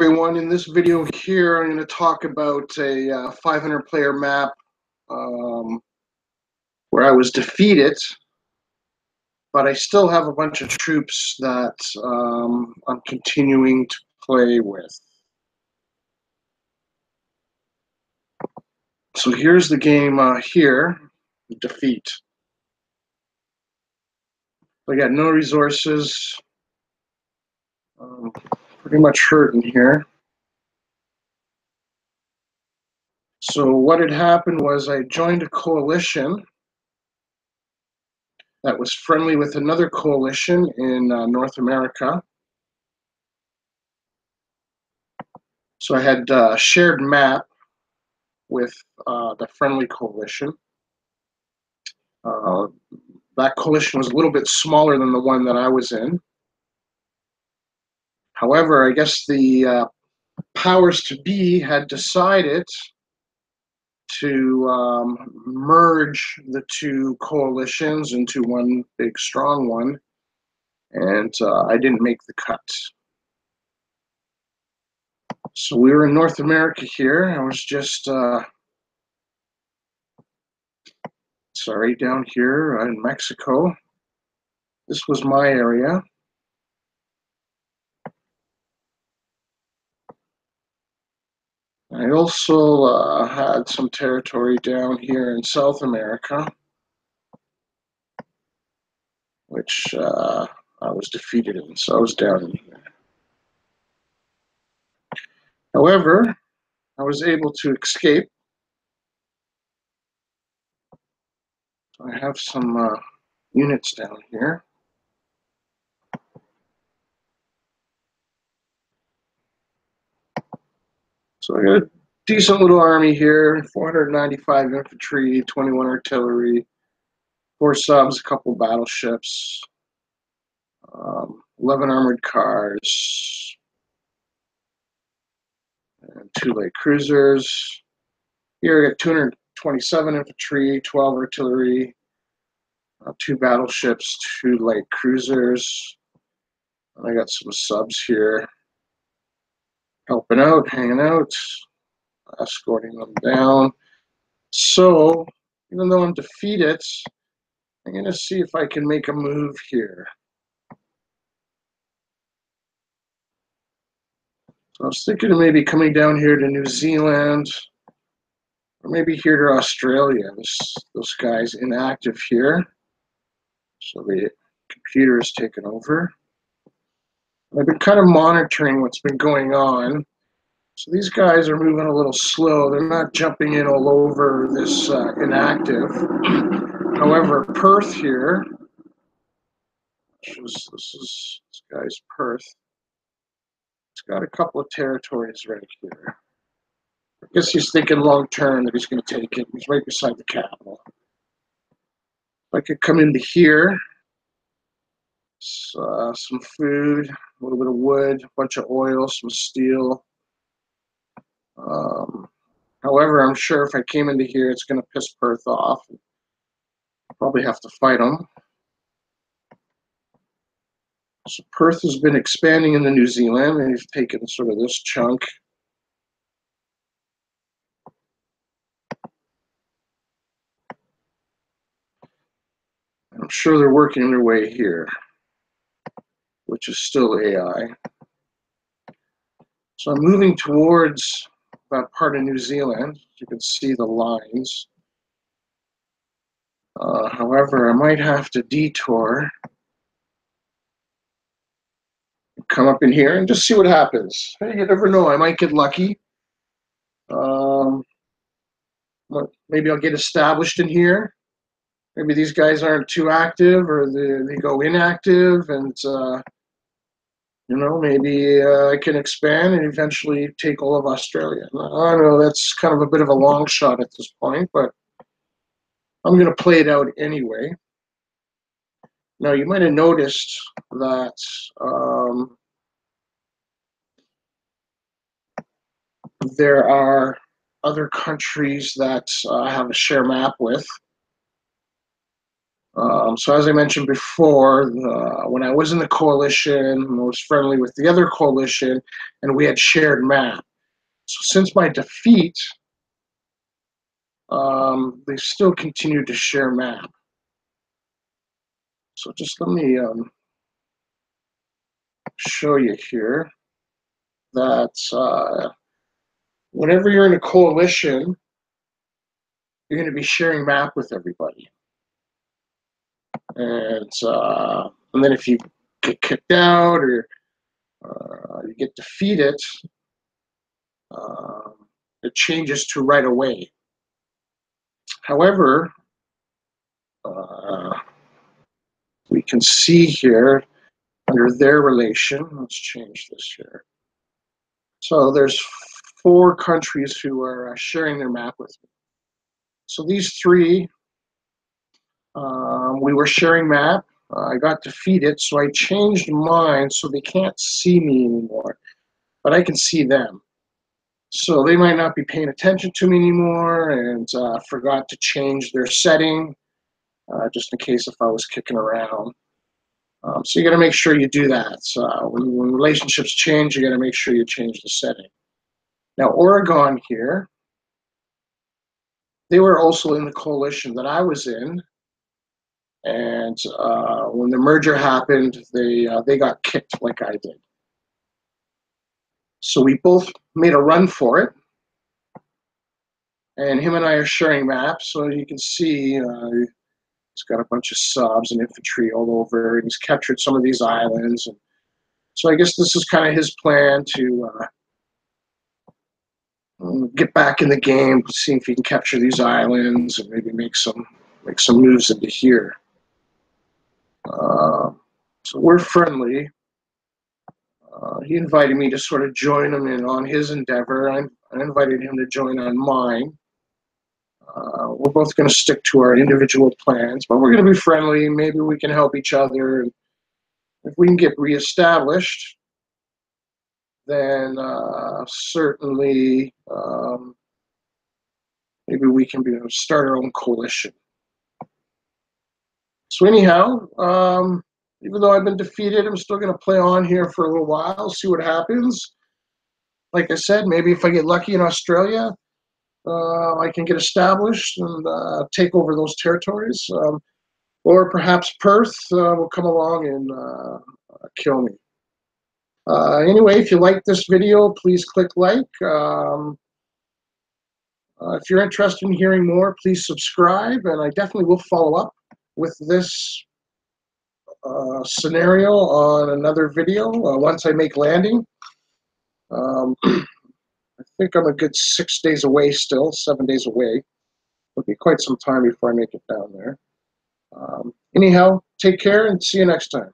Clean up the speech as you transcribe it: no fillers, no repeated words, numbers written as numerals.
Everyone, in this video here, I'm going to talk about a 500 player map where I was defeated, but I still have a bunch of troops that I'm continuing to play with. So here's the game here, defeat. I got no resources, pretty much hurting here. So what had happened was I joined a coalition that was friendly with another coalition in North America. So I had a shared map with the friendly coalition. That coalition was a little bit smaller than the one that I was in. However, I guess the powers to be had decided to merge the two coalitions into one big strong one, and I didn't make the cut. So we were in North America here. I was just down here in Mexico. This was my area. I also had some territory down here in South America, which I was defeated in, so I was down in here. However, I was able to escape. I have some units down here. So I got a decent little army here, 495 infantry, 21 artillery, 4 subs, a couple battleships, 11 armored cars, and 2 light cruisers. Here I got 227 infantry, 12 artillery, 2 battleships, 2 light cruisers. And I got some subs here helping out, hanging out, escorting them down. So, even though I'm defeated, I'm going to see if I can make a move here. So I was thinking of maybe coming down here to New Zealand, or maybe here to Australia. Those guys inactive here. So the computer is taken over. I've been kind of monitoring what's been going on. So these guys are moving a little slow. They're not jumping in all over this inactive. However, Perth here, this guy's Perth. It's got a couple of territories right here. I guess he's thinking long term that he's going to take it. He's right beside the capital. I could come into here. Some food, a little bit of wood, a bunch of oil, some steel. However, I'm sure if I came into here, it's going to piss Perth off. I'll probably have to fight them. So Perth has been expanding into New Zealand, and he's taken sort of this chunk. I'm sure they're working their way here, which is still AI. So I'm moving towards that part of New Zealand. You can see the lines. However, I might have to detour, come up in here, and just see what happens. Hey, you never know. I might get lucky. Maybe I'll get established in here. Maybe these guys aren't too active, or they go inactive, and maybe I can expand and eventually take all of Australia. I don't know, that's kind of a bit of a long shot at this point, but I'm going to play it out anyway. Now, you might have noticed that there are other countries that I have a share map with. So as I mentioned before, when I was in the coalition, I was friendly with the other coalition, and we had shared map. So since my defeat, they still continue to share map. So just let me show you here that whenever you're in a coalition, you're going to be sharing map with everybody. And then if you get kicked out or you get defeated, um, it changes to right away. However, uh, we can see here under their relation, let's change this here. So there's 4 countries who are sharing their map with me. So these 3, we were sharing map. I got defeated, so I changed mine so they can't see me anymore, but I can see them. So they might not be paying attention to me anymore, and forgot to change their setting, just in case if I was kicking around. So you got to make sure you do that. So when relationships change, you got to make sure you change the setting. Now, Oregon here, they were also in the coalition that I was in, and when the merger happened, they got kicked like I did. So we both made a run for it, and him and I are sharing maps, so you can see he's got a bunch of subs and infantry all over, and he's captured some of these islands. And so I guess this is kind of his plan to get back in the game, see if he can capture these islands and maybe make some moves into here. So we're friendly. He invited me to sort of join him in on his endeavor. I invited him to join on mine. We're both going to stick to our individual plans, but we're going to be friendly. Maybe we can help each other. If we can get reestablished, then certainly maybe we can start our own coalition. So anyhow, even though I've been defeated, I'm still going to play on here for a little while, see what happens. Like I said, maybe if I get lucky in Australia, I can get established and take over those territories. Or perhaps Perth will come along and kill me. Anyway, if you like this video, please click like. If you're interested in hearing more, please subscribe, and I definitely will follow up with this scenario on another video once I make landing. I think I'm a good 6 days away still, 7 days away. It'll be quite some time before I make it down there. Anyhow, take care and see you next time.